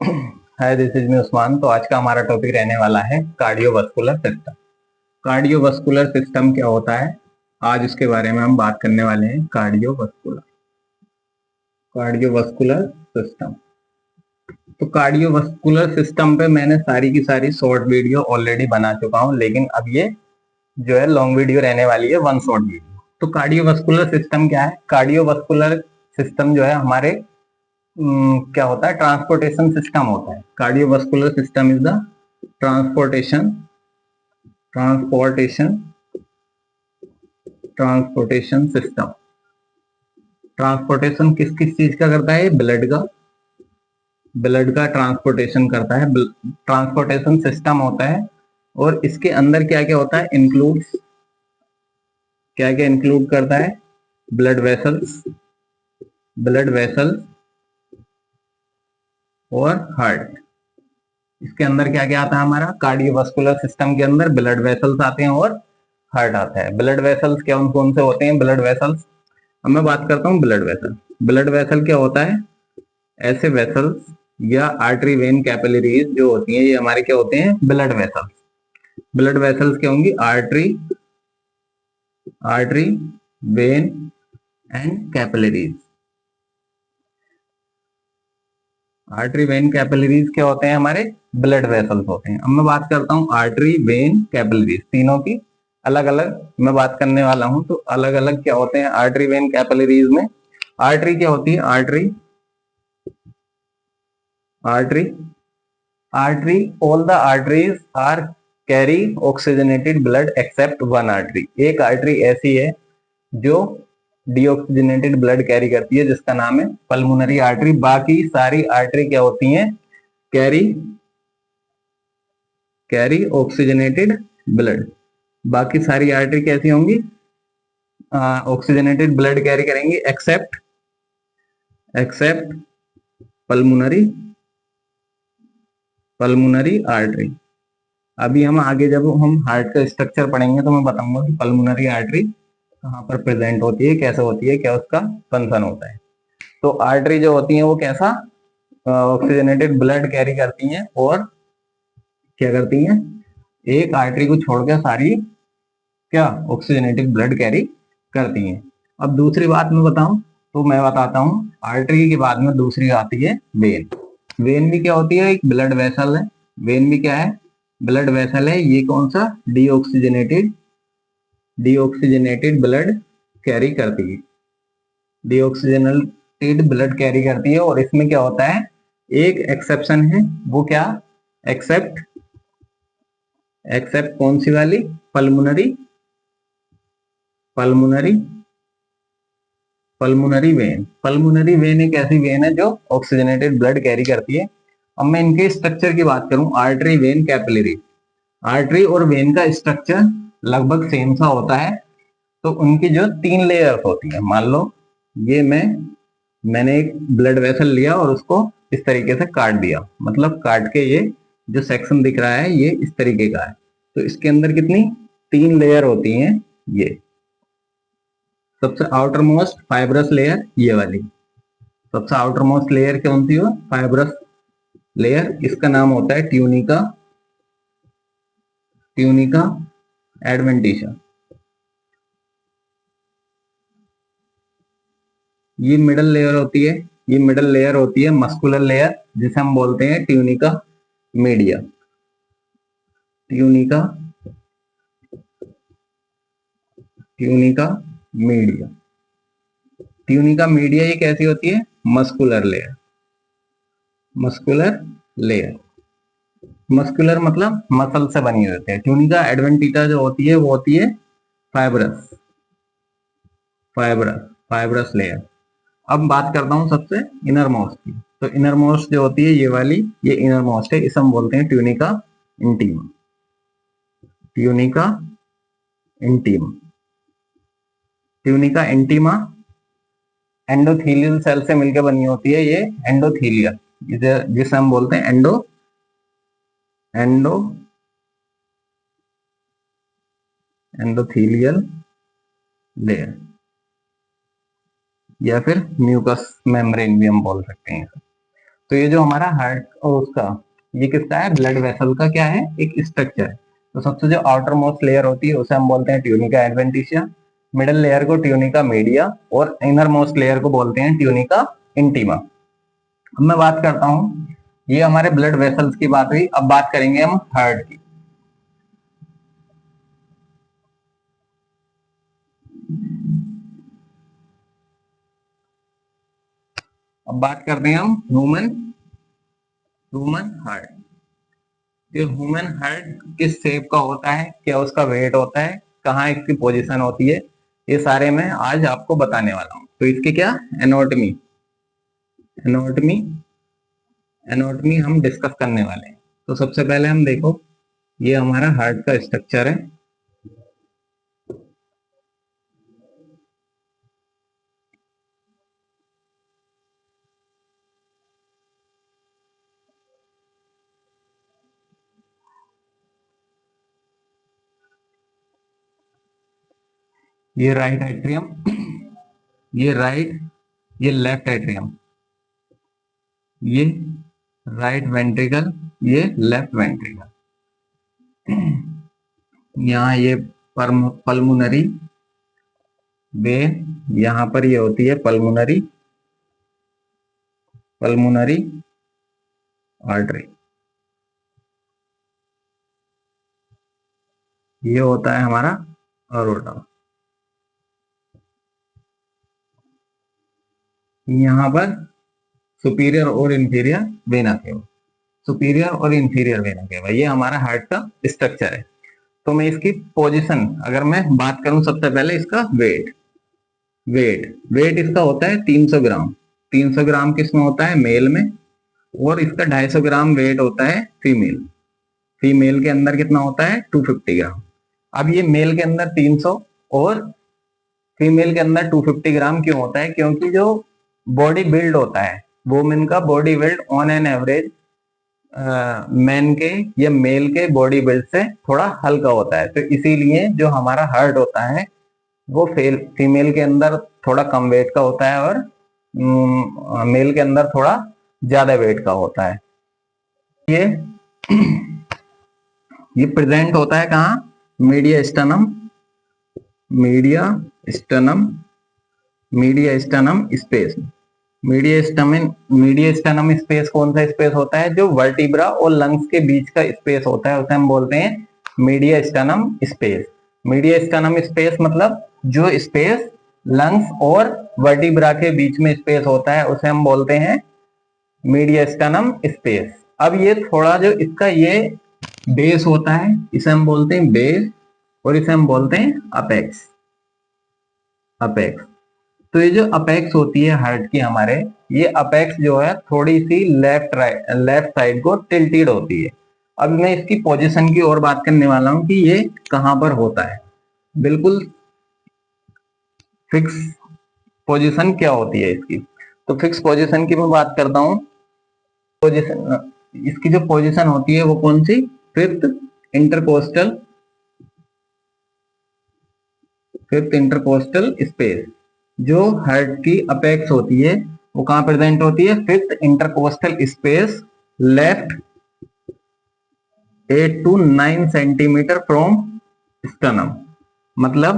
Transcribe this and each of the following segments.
Hi, this is me Usman. तो आज का हमारा टॉपिक रहने वाला है कार्डियोवास्कुलर सिस्टम। कार्डियोवास्कुलर सिस्टम क्या होता है, आज इसके बारे में हम बात करने वाले हैं। Cardiovascular cardiovascular system. तो कार्डियोवास्कुलर सिस्टम पे मैंने सारी की सारी शॉर्ट वीडियो ऑलरेडी बना चुका हूं, लेकिन अब ये जो है लॉन्ग वीडियो रहने वाली है, वन शॉर्ट वीडियो। तो कार्डियोवास्कुलर सिस्टम क्या है? कार्डियोवास्कुलर सिस्टम जो है हमारे क्या होता है, ट्रांसपोर्टेशन सिस्टम होता है। Cardiovascular system is the transportation transportation transportation system. Transportation किस किस चीज का करता है? ब्लड का ट्रांसपोर्टेशन करता है। ट्रांसपोर्टेशन सिस्टम होता है, और इसके अंदर क्या क्या होता है, क्या क्या इंक्लूड करता है? ब्लड वेसल्स और हार्ट। इसके अंदर क्या क्या आता है? हमारा कार्डियोवास्कुलर सिस्टम के अंदर ब्लड वेसल्स आते हैं और हार्ट आता है। ब्लड वेसल्स क्या कौन कौन से होते हैं? ब्लड वेसल्स, अब मैं बात करता हूँ ब्लड वेसल। ब्लड वेसल क्या होता है? ऐसे वेसल्स या आर्टरी वेन कैपिलरीज जो होती हैं, ये हमारे क्या होते हैं? Blood vessels. ब्लड वेसल्स क्या होंगी? Artery vein and capillaries. Artery vein capillaries क्या होते हैं? हमारे ब्लड वेसल्स होते हैं। अब मैं बात करता हूँ आर्टरी वेन कैपिलरीज, तीनों की अलग अलग मैं बात करने वाला हूं। तो अलग अलग क्या होते हैं आर्टरी वेन कैपिलरीज में? आर्टरी क्या होती है? Artery artery all the arteries are carry oxygenated blood except one artery. एक आर्टरी ऐसी है जो डीऑक्सीजनेटेड ब्लड कैरी करती है, जिसका नाम है पल्मोनरी आर्टरी। बाकी सारी आर्टरी क्या होती हैं? Carry carry oxygenated blood. बाकी सारी आर्टरी कैसी होंगी? ऑक्सीजनेटेड ब्लड कैरी करेंगी, एक्सेप्ट पल्मोनरी आर्टरी। अभी हम आगे जब हम हार्ट का स्ट्रक्चर पढ़ेंगे तो मैं बताऊंगा कि पल्मोनरी आर्टरी कहाँ पर प्रेजेंट होती है, कैसे होती है, क्या उसका फंक्शन होता है। तो आर्टरी जो होती है वो कैसा ऑक्सीजनेटेड ब्लड कैरी करती हैं, और क्या करती हैं? एक आर्टरी को छोड़कर सारी क्या ऑक्सीजनेटेड ब्लड कैरी करती हैं। अब दूसरी बात मैं बताऊं तो मैं बताता हूं, आर्टरी के बाद में दूसरी आती है वेन। वेन भी क्या होती है? एक ब्लड वेसल है। वेन भी क्या है? ब्लड वेसल है। ये कौन सा? डीऑक्सीजनेटेड ब्लड कैरी करती है। डीऑक्सीजनेटेड ब्लड कैरी करती है, और इसमें क्या होता है? एक एक्सेप्शन है। वो क्या? एक्सेप्ट एक्सेप्ट कौन सी वाली? Pulmonary pulmonary pulmonary vein. Pulmonary vein एक ऐसी वेन है जो ऑक्सीजनेटेड ब्लड कैरी करती है। अब मैं इनके स्ट्रक्चर की बात करूं, आर्टरी वेन कैपिलरी। आर्टरी और वेन का स्ट्रक्चर लगभग सेम सा होता है। तो उनकी जो तीन लेयर्स होती है, मान लो ये मैंने एक ब्लड वेसल लिया और उसको इस तरीके से काट दिया, मतलब काट के ये जो सेक्शन दिख रहा है ये इस तरीके का है। तो इसके अंदर कितनी? तीन लेयर होती हैं। ये सबसे आउटर मोस्ट फाइब्रस लेयर, ये वाली सबसे आउटर मोस्ट लेयर कौन सी हो? Fibrous layer. इसका नाम होता है ट्यूनिका एडवेंटिशा। ये मिडल लेयर होती है मस्कुलर लेयर, जिसे हम बोलते हैं tunica media. Tunica tunica media tunica media ये कैसी होती है? Muscular layer. मस्कुलर मतलब मसल से बनी होती है। ट्यूनिका एडवेंटिटा जो होती है वो होती है फाइब्रस फाइब्रस फाइब्रस लेयर। अब बात करता हूं सबसे इनर मोस्ट की। तो इनर मोस्ट जो होती है ये वाली, ये इनर मोस्ट है, इसे हम बोलते हैं tunica intima. Tunica intima tunica intima endothelial cell से मिलकर बनी होती है। ये एंडोथीलियल, जिसे हम बोलते हैं एंडो एंडोथीलियल लेयर, या फिर म्यूकस मेम्ब्रेन भी हम बोल सकते हैं। तो ये जो हमारा हार्ट उसका ये किसका है, ब्लड वेसल का क्या है, एक स्ट्रक्चर है। तो सबसे जो आउटर मोस्ट लेयर होती है उसे हम बोलते हैं ट्यूनिका एडवेंटिशिया, मिडल लेयर को ट्यूनिका मीडिया और इनर मोस्ट लेयर को बोलते हैं ट्यूनिका इंटीमा। अब मैं बात करता हूँ, ये हमारे ब्लड वेसल्स की बात हुई, अब बात करेंगे हम हार्ट की। अब बात करते हैं हम ह्यूमन हार्ट। ये ह्यूमन हार्ट किस शेप का होता है, क्या उसका वेट होता है, कहाँ इसकी पोजीशन होती है, ये सारे मैं आज आपको बताने वाला हूँ। तो इसकी क्या एनाटॉमी एनाटॉमी एनाटॉमी हम डिस्कस करने वाले हैं। तो सबसे पहले हम देखो, ये हमारा हार्ट का स्ट्रक्चर है। ये राइट एट्रियम, ये राइट, ये लेफ्ट एट्रियम, ये राइट वेंट्रिकल, ये लेफ्ट वेंट्रिकल, यहाँ ये पल्मोनरी वेन, यहाँ पर ये होती है पल्मोनरी आर्टरी, ये होता है हमारा अरोटा। यहाँ पर सुपीरियर और इंफीरियर वेना केवा, सुपीरियर और इंफीरियर वेना केवा, ये हमारा हार्ट का स्ट्रक्चर है। तो मैं इसकी पोजीशन अगर मैं बात करूं, सबसे पहले इसका वेट इसका होता है 300 ग्राम। 300 ग्राम किसमें होता है, मेल में, और इसका 250 ग्राम वेट होता है फीमेल के अंदर कितना होता है 250 ग्राम। अब ये मेल के अंदर 300 और फीमेल के अंदर 250 ग्राम क्यों होता है, क्योंकि जो बॉडी बिल्ड होता है, वुमेन का body build on an average man के या मेल के बॉडी बिल्ड से थोड़ा हल्का होता है। तो इसीलिए जो हमारा हार्ट होता है वो फीमेल के अंदर थोड़ा कम वेट का होता है और मेल के अंदर थोड़ा ज्यादा वेट का होता है। ये ये प्रेजेंट होता है कहाँ, media sternum space. Media sternum space कौन सा स्पेस होता है, जो वर्टिब्रा और लंग्स के बीच का स्पेस होता है, उसे हम बोलते हैं media sternum space. Media sternum space मतलब जो स्पेस लंग्स और वर्टिब्रा के बीच में स्पेस होता है उसे हम बोलते हैं मीडिया स्टर्नम स्पेस। अब ये थोड़ा जो इसका ये बेस होता है इसे हम बोलते हैं बेस, और इसे हम बोलते हैं अपेक्स। तो ये जो अपेक्स होती है हार्ट की हमारे, ये अपेक्स जो है थोड़ी सी लेफ्ट साइड को टिल्टेड होती है। अब मैं इसकी पोजीशन की और बात करने वाला हूं कि ये कहां पर होता है। बिल्कुल फिक्स पोजीशन क्या होती है इसकी, तो फिक्स पोजीशन की मैं बात करता हूं। पोजीशन, इसकी जो पोजीशन होती है वो कौन सी, फिफ्थ इंटरकोस्टल स्पेस। जो हार्ट की अपेक्स होती है वो कहां प्रेजेंट होती है, fifth intercostal space, left 8 to 9 centimetre from sternum. मतलब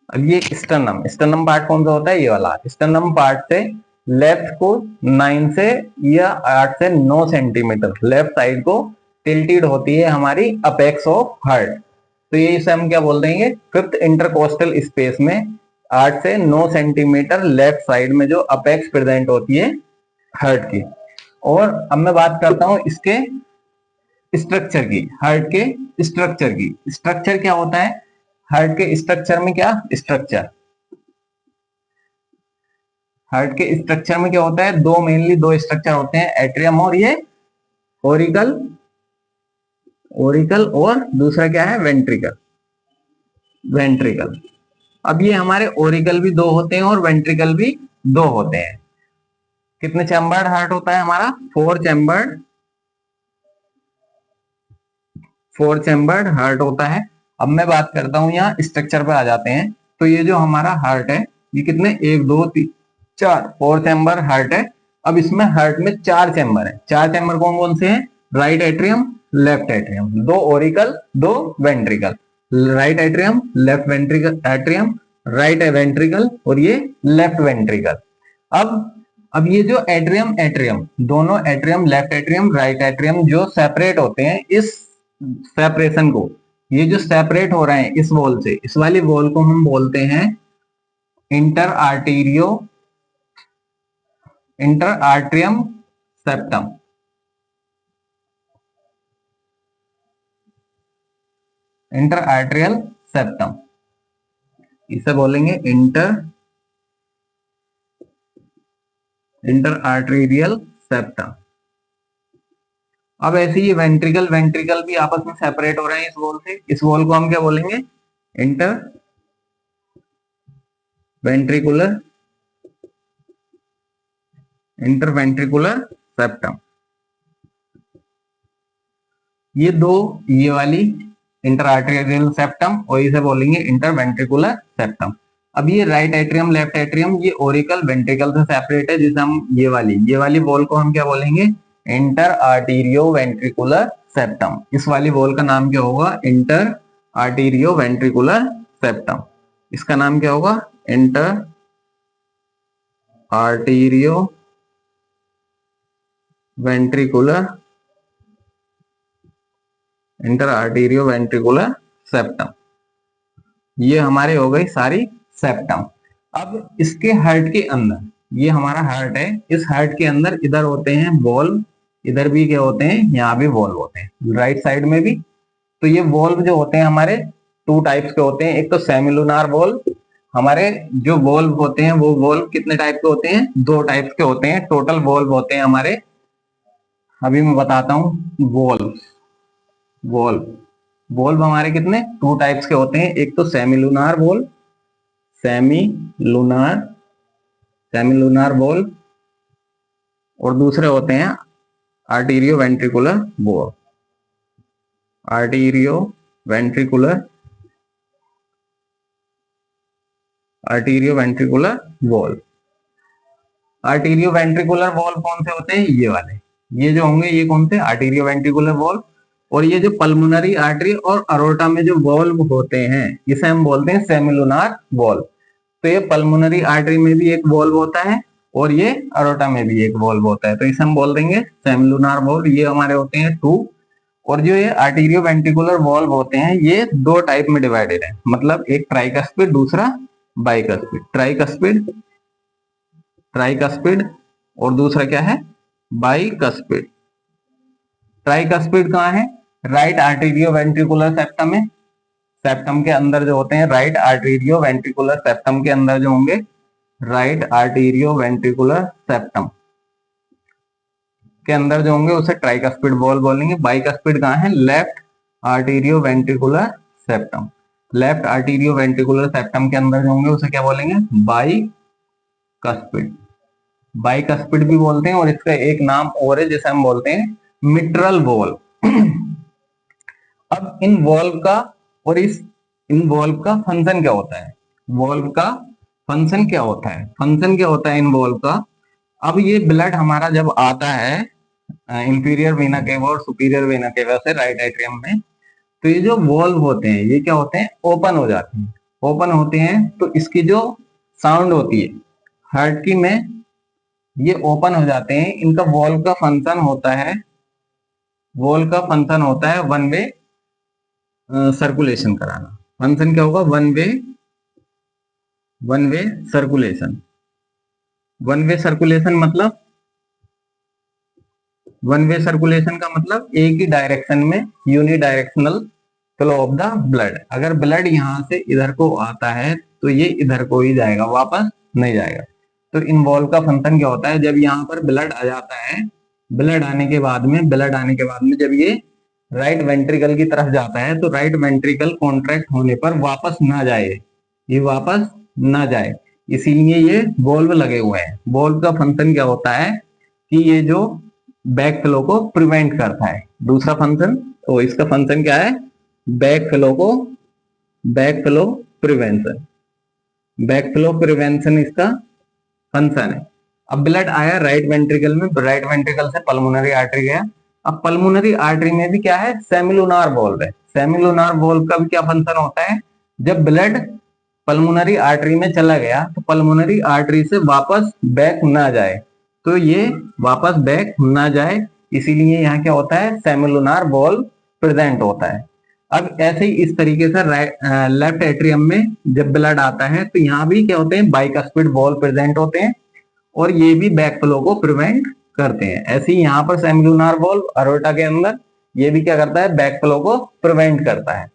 अब ये स्टर्नम पार्ट कौन सा होता है, ये वाला स्टर्नम पार्ट से लेफ्ट को 9 से या 8 से 9 सेंटीमीटर लेफ्ट साइड को टिल्टेड होती है हमारी अपेक्स ऑफ हार्ट। तो ये इसे हम क्या बोल देंगे, फिफ्थ इंटरकोस्टल स्पेस में 8 से 9 सेंटीमीटर लेफ्ट साइड में जो अपेक्स प्रेजेंट होती है हार्ट की। और अब मैं बात करता हूं इसके स्ट्रक्चर की, हार्ट के स्ट्रक्चर क्या होता है, हार्ट के स्ट्रक्चर में क्या हार्ट के स्ट्रक्चर में क्या होता है, मेनली दो स्ट्रक्चर होते हैं, एट्रियम और ये ओरिकल और दूसरा क्या है वेंट्रिकल। अब ये हमारे ओरिकल भी दो होते हैं और वेंट्रिकल भी दो होते हैं। कितने चैम्बर्ड हार्ट होता है हमारा, 4 चैम्बर्ड हार्ट होता है। अब मैं बात करता हूं, यहाँ स्ट्रक्चर पे आ जाते हैं। तो ये जो हमारा हार्ट है ये कितने, 1 2 3 चार, 4 चैम्बर हार्ट है। अब इसमें हार्ट में 4 चैम्बर है। 4 चैम्बर कौन कौन से हैं? Right atrium, left atrium, 2 Oracle, 2 ventricle. Right atrium, left ventricle atrium, right ventricle और ये लेफ्ट वेंट्रिकल। अब ये जो एट्रियम एट्रियम दोनों atrium, left atrium, right atrium जो सेपरेट होते हैं, इस सेपरेशन को, ये जो सेपरेट हो रहे हैं इस वॉल से, इस वाली वॉल को हम बोलते हैं inter atrium septum. Inter atrial septum, इसे बोलेंगे इंटर आर्टेरियल सेप्टम। अब ऐसे ही वेंट्रिकल वेंट्रिकल भी आपस में सेपरेट हो रहे हैं इस वॉल से। इस वॉल को हम क्या बोलेंगे? Inter ventricular septum. ये वाली इंटर आर्टेरियल सेप्टम और इसे बोलेंगे इंटर वेंट्रिकुलर सेप्टम। अब ये राइट एट्रियम, लेफ्ट एट्रियम, ये ओरिकल वेंट्रिकल से सेपरेट है, जिसे हम ये वाली वॉल को हम क्या बोलेंगे? Inter arterio ventricular septum. इस वाली वॉल का नाम क्या होगा? Inter arterio ventricular septum. इसका नाम क्या होगा? Inter arterio ventricular septum. ये हमारे हो गई सारी सेप्टम। अब इसके हार्ट के अंदर, ये हमारा हार्ट है, इस हार्ट के अंदर इधर होते हैं वॉल्व, इधर भी क्या होते हैं? यहाँ भी वॉल्व होते हैं, राइट साइड में भी। तो ये वॉल्व जो होते हैं हमारे 2 टाइप्स के होते हैं। एक तो सेमिलुनार वॉल्व। हमारे जो वॉल्व होते हैं वो वॉल्व कितने टाइप के होते हैं? 2 टाइप्स के होते हैं। टोटल वॉल्व होते हैं हमारे, अभी मैं बताता हूँ। वॉल्व हमारे कितने? 2 टाइप्स के होते हैं। एक तो सेमिलुनार वॉल्व, सेमिलुनार वॉल्व, और दूसरे होते हैं arterio ventricular valve. Arterio ventricular valve. Arterio ventricular valve कौन से होते हैं? ये वाले, ये जो होंगे ये कौन से? Arterio ventricular valve. और ये जो पल्मोनरी आर्टरी और अरोटा में जो वॉल्व होते हैं, इसे हम बोलते हैं सेमिलुनार वॉल्व। तो ये पल्मोनरी आर्टरी में भी एक वॉल्व होता है और ये अरोटा में भी एक वॉल्व होता है, तो इसे हम बोल देंगे सेमिलुनार वॉल्व। ये हमारे होते हैं 2। और जो ये आर्टीरियो वेंट्रिकुलर वॉल्व होते हैं ये 2 टाइप में डिवाइडेड है, मतलब एक ट्राइकस्पिड, दूसरा बाइकस्पिड। ट्राइकस्पिड और दूसरा क्या है? बाइकस्पिड। ट्राइकस्पिड कहाँ है? राइट आर्टीरियो वेंट्रिकुलर सेप्टम में। सेप्टम के अंदर जो होते हैं, राइट आर्टीरियो वेंट्रिकुलर सेप्टम के अंदर जो होंगे, राइट आर्टीरियो वेंट्रिकुलर सेप्टम के अंदर जो होंगे उसे ट्राइकस्पिड वॉल्व बोलेंगे। बाइकस्पिड कहाँ है? Left arterio ventricular septum. Left arterio ventricular septum के अंदर जो होंगे उसे क्या बोलेंगे? बाइकस्पिड। बाइकस्पिड भी बोलते हैं और इसका एक नाम और है जिसे हम बोलते हैं मिट्रल वॉल्व। अब इन वॉल्व का और इन वॉल्व का फंक्शन क्या होता है? फंक्शन क्या होता है इन वॉल्व का? अब ये ब्लड हमारा जब आता है इंफीरियर वेना केवा और सुपीरियर वेना केवा से राइट एट्रियम में, तो ये जो वॉल्व होते हैं ये क्या होते हैं? ओपन हो जाते हैं। ओपन होते हैं तो इसकी जो साउंड होती है हार्ट की में, ये ओपन हो जाते हैं। इनका वॉल्व का फंक्शन होता है वन वे सर्कुलेशन कराना। फंक्शन क्या होगा? One way circulation. One way circulation का मतलब एक ही डायरेक्शन में unidirectional flow of the blood. अगर ब्लड यहाँ से इधर को आता है तो ये इधर को ही जाएगा, वापस नहीं जाएगा। तो इन वॉल्व का फंक्शन क्या होता है? जब यहाँ पर ब्लड आ जाता है, ब्लड आने के बाद में जब ये राइट वेंट्रिकल की तरफ जाता है तो राइट वेंट्रिकल कॉन्ट्रैक्ट होने पर वापस ना जाए, इसीलिए ये वॉल्व लगे हुए हैं। वॉल्व का फंक्शन क्या होता है कि ये जो बैक फ्लो को प्रिवेंट करता है। दूसरा फंक्शन, तो इसका फंक्शन क्या है? बैक फ्लो प्रिवेंशन इसका फंक्शन है। अब ब्लड आया राइट वेंट्रिकल में, राइट वेंट्रिकल से पल्मोनरी आर्टरी गया। अब पल्मोनरी आर्टरी में भी क्या है, सेमिलुनार वॉल्व है। सेमिलुनार वॉल्व का भी क्या फंक्शन होता है, जब ब्लड पल्मोनरी आर्टरी में चला गया तो पल्मोनरी आर्टरी से वापस बैक ना जाए, तो ये वापस बैक ना जाए, इसीलिए यहाँ क्या होता है, सेमिलुनार वॉल्व प्रेजेंट होता है। अब ऐसे ही इस तरीके से लेफ्ट एट्रियम में जब ब्लड आता है तो यहाँ भी क्या होते हैं, बाइकस्पिड वॉल्व प्रेजेंट होते हैं और ये भी बैक फ्लो को प्रिवेंट करते हैं। ऐसे ही यहाँ पर सेमिलुनार वॉल्व अरोटा के अंदर ये भी क्या करता है, बैक फ्लो को प्रिवेंट करता है।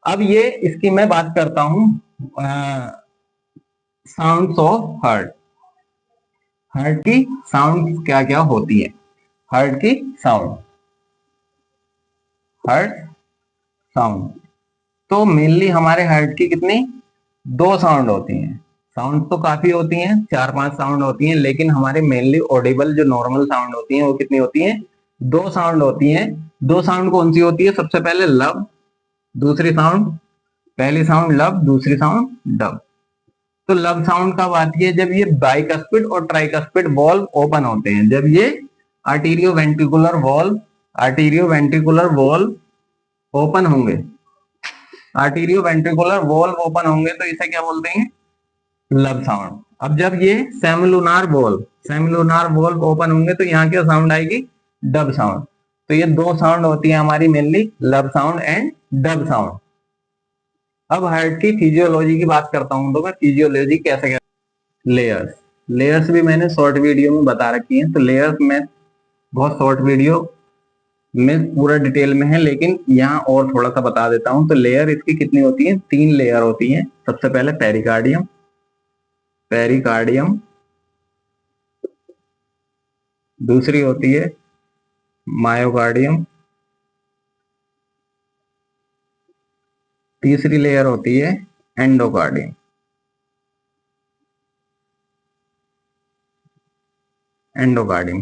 अब ये इसकी मैं बात करता हूं साउंड्स ऑफ हार्ट। हार्ट की साउंड क्या क्या होती है, हार्ट की साउंड, हार्ट साउंड तो मेनली हमारे हार्ट की कितनी, 2 साउंड होती हैं। साउंड तो काफी होती हैं, 4-5 साउंड होती हैं, लेकिन हमारे मेनली ऑडिबल जो नॉर्मल साउंड होती हैं वो कितनी होती हैं, 2 साउंड होती हैं। 2 साउंड कौन सी होती है, सबसे पहले लब, दूसरी साउंड, पहली साउंड लब, दूसरी साउंड डब। तो लब साउंड कब आती है, जब ये बाइकस्पिड और ट्राइकस्पिड वॉल्व ओपन होते हैं, जब ये आर्टीरियो वेंट्रिकुलर वॉल्व ओपन होंगे, आर्टीरियो वेंट्रिकुलर वॉल्व ओपन होंगे तो इसे क्या बोलते हैं, लब साउंड। अब जब ये सेमिलुनार वॉल्व ओपन होंगे तो यहाँ क्या साउंड आएगी, डब साउंड। तो ये 2 साउंड होती है हमारी मेनली, लब साउंड एंड डब साउंड। अब हार्ट की फिजियोलॉजी की बात करता हूं तो मैं फिजियोलॉजी कैसे लेयर्स भी मैंने शॉर्ट वीडियो में बता रखी है, तो लेयर्स में बहुत शॉर्ट वीडियो में पूरा डिटेल में है, लेकिन यहाँ और थोड़ा सा बता देता हूं। तो लेयर इसकी कितनी होती है, 3 लेयर होती है। सबसे पहले पेरिकार्डियम, दूसरी होती है मायोकार्डियम, तीसरी लेयर होती है एंडोकार्डियम।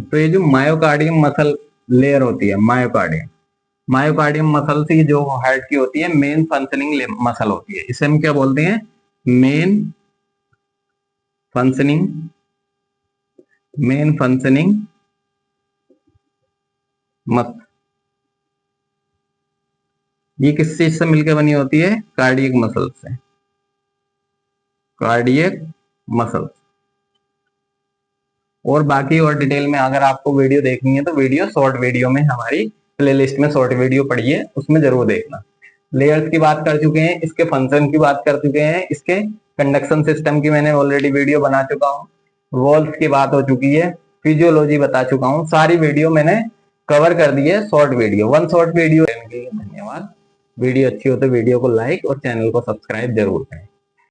तो ये जो मायोकार्डियम मसल लेयर होती है, मायोकार्डियम मसल से जो हार्ट की होती है मेन फंक्शनिंग मसल होती है, इसे हम क्या बोलते हैं, मेन फंक्शनिंग मसल। ये किस चीज से मिलकर बनी होती है, कार्डियक मसल। और बाकी और डिटेल में अगर आपको वीडियो देखनी है तो वीडियो शॉर्ट वीडियो में हमारी प्लेलिस्ट में शॉर्ट वीडियो पड़ी है, उसमें जरूर देखना। लेयर्स की बात कर चुके हैं, इसके फंक्शन की बात कर चुके हैं, इसके कंडक्शन सिस्टम की मैंने ऑलरेडी वीडियो बना चुका हूँ, वॉल्व्स की बात हो चुकी है, फिजियोलॉजी बता चुका हूँ, सारी वीडियो मैंने कवर कर दी है शॉर्ट वीडियो। धन्यवाद। वीडियो अच्छी हो तो वीडियो को लाइक और चैनल को सब्सक्राइब जरूर करें।